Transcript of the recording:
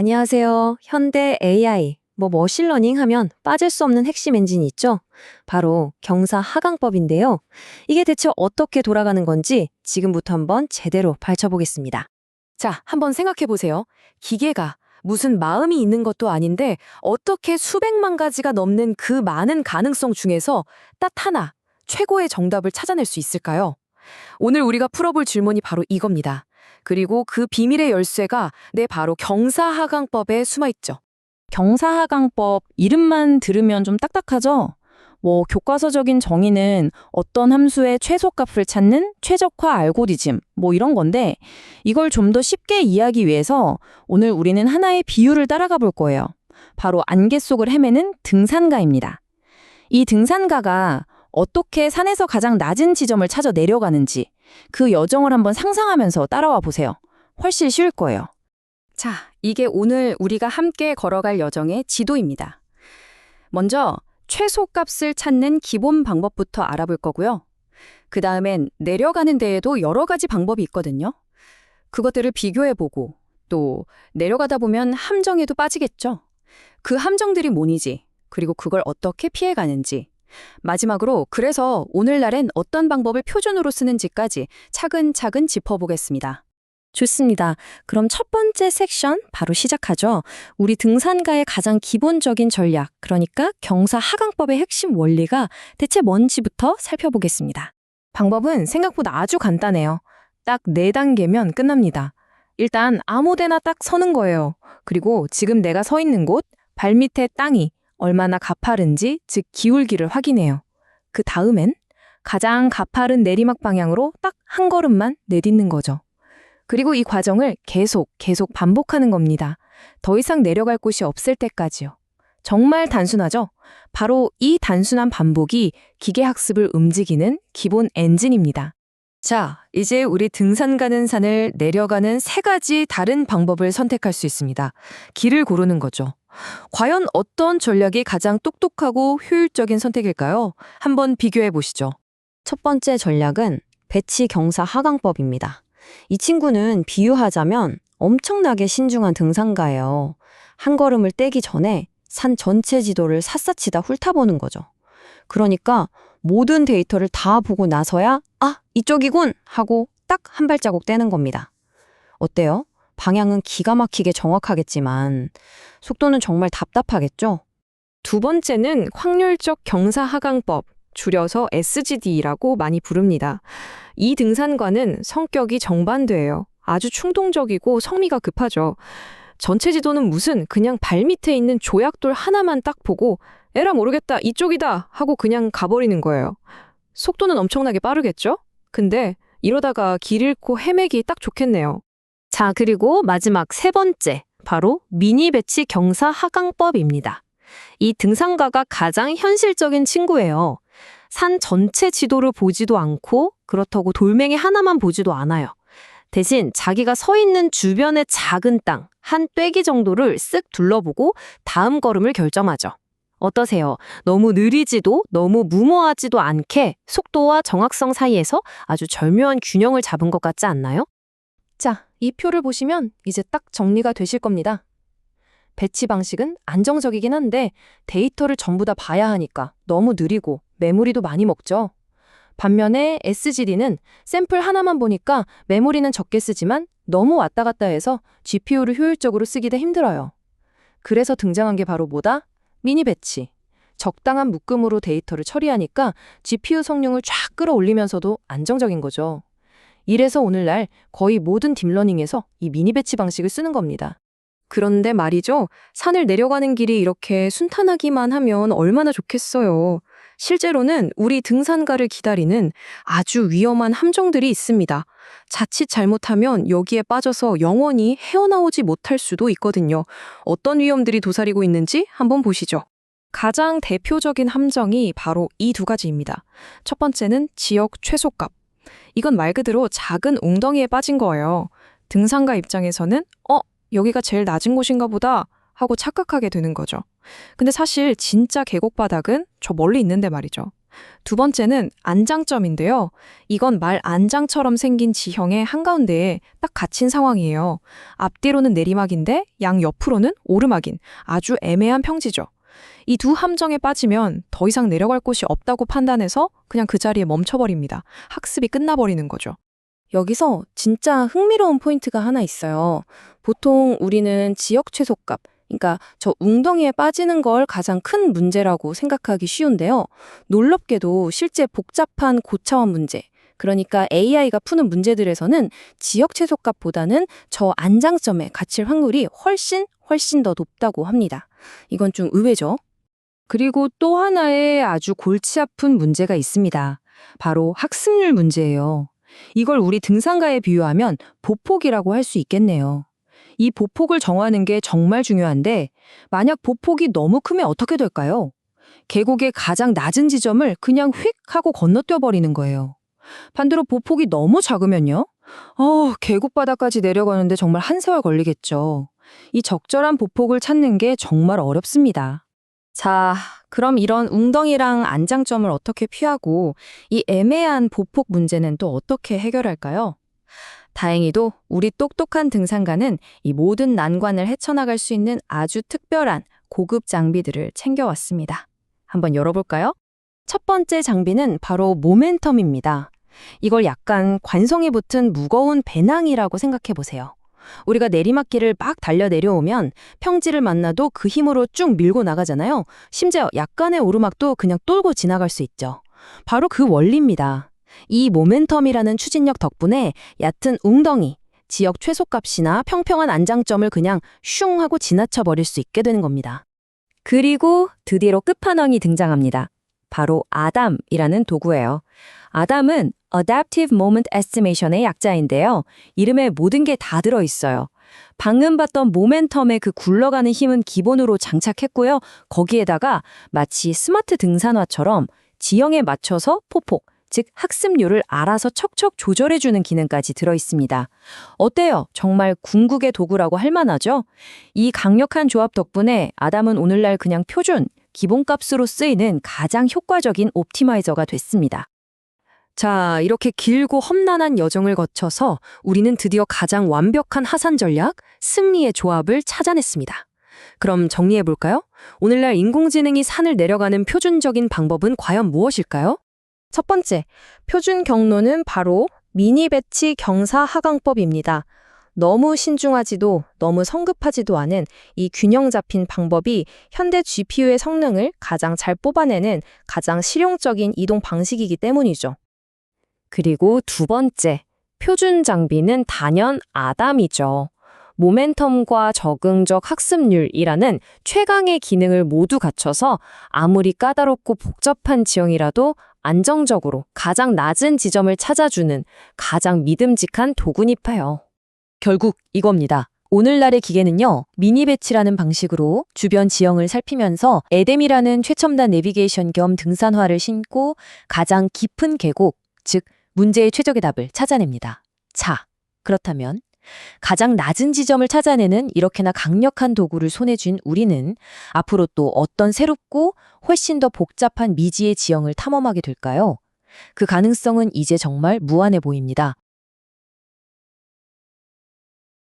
안녕하세요. 현대 AI, 머신러닝 하면 빠질 수 없는 핵심 엔진이 있죠? 바로 경사 하강법인데요. 이게 대체 어떻게 돌아가는 건지 지금부터 한번 제대로 파헤쳐보겠습니다. 자, 한번 생각해 보세요. 기계가 무슨 마음이 있는 것도 아닌데 어떻게 수백만 가지가 넘는 그 많은 가능성 중에서 딱 하나, 최고의 정답을 찾아낼 수 있을까요? 오늘 우리가 풀어볼 질문이 바로 이겁니다. 그리고 그 비밀의 열쇠가 바로 경사하강법에 숨어있죠. 경사하강법 이름만 들으면 좀 딱딱하죠? 교과서적인 정의는 어떤 함수의 최소값을 찾는 최적화 알고리즘, 이런 건데 이걸 좀 더 쉽게 이해하기 위해서 오늘 우리는 하나의 비유를 따라가 볼 거예요. 바로 안개 속을 헤매는 등산가입니다. 이 등산가가 어떻게 산에서 가장 낮은 지점을 찾아 내려가는지 그 여정을 한번 상상하면서 따라와 보세요. 훨씬 쉬울 거예요. 자, 이게 오늘 우리가 함께 걸어갈 여정의 지도입니다. 먼저 최소값을 찾는 기본 방법부터 알아볼 거고요. 그 다음엔 내려가는 데에도 여러 가지 방법이 있거든요. 그것들을 비교해보고 또 내려가다 보면 함정에도 빠지겠죠. 그 함정들이 뭐니지, 그리고 그걸 어떻게 피해가는지, 마지막으로 그래서 오늘날엔 어떤 방법을 표준으로 쓰는지까지 차근차근 짚어보겠습니다. 좋습니다. 그럼 첫 번째 섹션 바로 시작하죠. 우리 등산가의 가장 기본적인 전략, 그러니까 경사 하강법의 핵심 원리가 대체 뭔지부터 살펴보겠습니다. 방법은 생각보다 아주 간단해요. 딱 4단계면 끝납니다. 일단 아무 데나 딱 서는 거예요. 그리고 지금 내가 서 있는 곳, 발밑에 땅이 얼마나 가파른지, 즉 기울기를 확인해요. 그 다음엔 가장 가파른 내리막 방향으로 딱 한 걸음만 내딛는 거죠. 그리고 이 과정을 계속 반복하는 겁니다. 더 이상 내려갈 곳이 없을 때까지요. 정말 단순하죠? 바로 이 단순한 반복이 기계 학습을 움직이는 기본 엔진입니다. 자, 이제 우리 등산 가는 산을 내려가는 3가지 다른 방법을 선택할 수 있습니다. 길을 고르는 거죠. 과연 어떤 전략이 가장 똑똑하고 효율적인 선택일까요? 한번 비교해 보시죠. 첫 번째 전략은 배치 경사 하강법입니다. 이 친구는 비유하자면 엄청나게 신중한 등산가예요. 한 걸음을 떼기 전에 산 전체 지도를 샅샅이 다 훑어보는 거죠. 그러니까 모든 데이터를 다 보고 나서야 이쪽이군 하고 딱 한 발자국 떼는 겁니다. 어때요? 방향은 기가 막히게 정확하겠지만 속도는 정말 답답하겠죠? 두 번째는 확률적 경사 하강법, 줄여서 SGD라고 많이 부릅니다. 이 등산과는 성격이 정반대예요. 아주 충동적이고 성미가 급하죠. 전체 지도는 무슨 그냥 발밑에 있는 조약돌 하나만 딱 보고 에라 모르겠다, 이쪽이다 하고 그냥 가버리는 거예요. 속도는 엄청나게 빠르겠죠? 근데 이러다가 길 잃고 헤매기 딱 좋겠네요. 자, 그리고 마지막 3번째, 바로 미니 배치 경사 하강법입니다. 이 등산가가 가장 현실적인 친구예요. 산 전체 지도를 보지도 않고 그렇다고 돌멩이 하나만 보지도 않아요. 대신 자기가 서 있는 주변의 작은 땅, 한 떼기 정도를 쓱 둘러보고 다음 걸음을 결정하죠. 어떠세요? 너무 느리지도 너무 무모하지도 않게 속도와 정확성 사이에서 아주 절묘한 균형을 잡은 것 같지 않나요? 자, 이 표를 보시면 이제 딱 정리가 되실 겁니다. 배치 방식은 안정적이긴 한데 데이터를 전부 다 봐야 하니까 너무 느리고 메모리도 많이 먹죠. 반면에 SGD는 샘플 하나만 보니까 메모리는 적게 쓰지만 너무 왔다 갔다 해서 GPU를 효율적으로 쓰기도 힘들어요. 그래서 등장한 게 바로 뭐다? 미니 배치. 적당한 묶음으로 데이터를 처리하니까 GPU 성능을 쫙 끌어올리면서도 안정적인 거죠. 이래서 오늘날 거의 모든 딥러닝에서 이 미니 배치 방식을 쓰는 겁니다. 그런데 말이죠. 산을 내려가는 길이 이렇게 순탄하기만 하면 얼마나 좋겠어요. 실제로는 우리 등산가를 기다리는 아주 위험한 함정들이 있습니다. 자칫 잘못하면 여기에 빠져서 영원히 헤어나오지 못할 수도 있거든요. 어떤 위험들이 도사리고 있는지 한번 보시죠. 가장 대표적인 함정이 바로 이 2가지입니다. 첫 번째는 지역 최소값. 이건 말 그대로 작은 웅덩이에 빠진 거예요. 등산가 입장에서는 여기가 제일 낮은 곳인가 보다 하고 착각하게 되는 거죠. 근데 사실 진짜 계곡 바닥은 저 멀리 있는데 말이죠. 두 번째는 안장점인데요. 이건 말 안장처럼 생긴 지형의 한가운데에 딱 갇힌 상황이에요. 앞뒤로는 내리막인데 양 옆으로는 오르막인 아주 애매한 평지죠. 이 두 함정에 빠지면 더 이상 내려갈 곳이 없다고 판단해서 그냥 그 자리에 멈춰버립니다. 학습이 끝나버리는 거죠. 여기서 진짜 흥미로운 포인트가 하나 있어요. 보통 우리는 지역 최소값, 그러니까 저 웅덩이에 빠지는 걸 가장 큰 문제라고 생각하기 쉬운데요. 놀랍게도 실제 복잡한 고차원 문제, 그러니까 AI가 푸는 문제들에서는 지역 최소값보다는 저 안장점에 갇힐 확률이 훨씬 더 높다고 합니다. 이건 좀 의외죠? 그리고 또 하나의 아주 골치 아픈 문제가 있습니다. 바로 학습률 문제예요. 이걸 우리 등산가에 비유하면 보폭이라고 할 수 있겠네요. 이 보폭을 정하는 게 정말 중요한데 만약 보폭이 너무 크면 어떻게 될까요? 계곡의 가장 낮은 지점을 그냥 휙 하고 건너뛰어 버리는 거예요. 반대로 보폭이 너무 작으면요? 계곡 바닥까지 내려가는데 정말 한 세월 걸리겠죠. 이 적절한 보폭을 찾는 게 정말 어렵습니다. 자, 그럼 이런 웅덩이랑 안장점을 어떻게 피하고 이 애매한 보폭 문제는 또 어떻게 해결할까요? 다행히도 우리 똑똑한 등산가는 이 모든 난관을 헤쳐나갈 수 있는 아주 특별한 고급 장비들을 챙겨왔습니다. 한번 열어볼까요? 첫 번째 장비는 바로 모멘텀입니다. 이걸 약간 관성이 붙은 무거운 배낭이라고 생각해 보세요. 우리가 내리막길을 막 달려 내려오면 평지를 만나도 그 힘으로 쭉 밀고 나가잖아요. 심지어 약간의 오르막도 그냥 똘고 지나갈 수 있죠. 바로 그 원리입니다. 이 모멘텀이라는 추진력 덕분에 얕은 웅덩이, 지역 최소값이나 평평한 안장점을 그냥 슝 하고 지나쳐 버릴 수 있게 되는 겁니다. 그리고 드디어 끝판왕이 등장합니다. 바로 아담이라는 도구예요. 아담은 Adaptive Moment Estimation의 약자인데요. 이름에 모든 게 다 들어있어요. 방금 봤던 모멘텀의 그 굴러가는 힘은 기본으로 장착했고요. 거기에다가 마치 스마트 등산화처럼 지형에 맞춰서 포폭, 즉 학습률을 알아서 척척 조절해주는 기능까지 들어있습니다. 어때요? 정말 궁극의 도구라고 할 만하죠? 이 강력한 조합 덕분에 아담은 오늘날 그냥 표준, 기본값으로 쓰이는 가장 효과적인 옵티마이저가 됐습니다. 자, 이렇게 길고 험난한 여정을 거쳐서 우리는 드디어 가장 완벽한 하산 전략, 승리의 조합을 찾아냈습니다. 그럼 정리해볼까요? 오늘날 인공지능이 산을 내려가는 표준적인 방법은 과연 무엇일까요? 첫 번째, 표준 경로는 바로 미니 배치 경사 하강법입니다. 너무 신중하지도 너무 성급하지도 않은 이 균형 잡힌 방법이 현대 GPU의 성능을 가장 잘 뽑아내는 가장 실용적인 이동 방식이기 때문이죠. 그리고 두 번째, 표준 장비는 단연 아담이죠. 모멘텀과 적응적 학습률이라는 최강의 기능을 모두 갖춰서 아무리 까다롭고 복잡한 지형이라도 안정적으로 가장 낮은 지점을 찾아주는 가장 믿음직한 도구니까요. 결국 이겁니다. 오늘날의 기계는요, 미니 배치라는 방식으로 주변 지형을 살피면서 에뎀이라는 최첨단 내비게이션 겸 등산화를 신고 가장 깊은 계곡, 즉 문제의 최적의 답을 찾아냅니다. 자, 그렇다면 가장 낮은 지점을 찾아내는 이렇게나 강력한 도구를 손에 쥔 우리는 앞으로 또 어떤 새롭고 훨씬 더 복잡한 미지의 지형을 탐험하게 될까요? 그 가능성은 이제 정말 무한해 보입니다.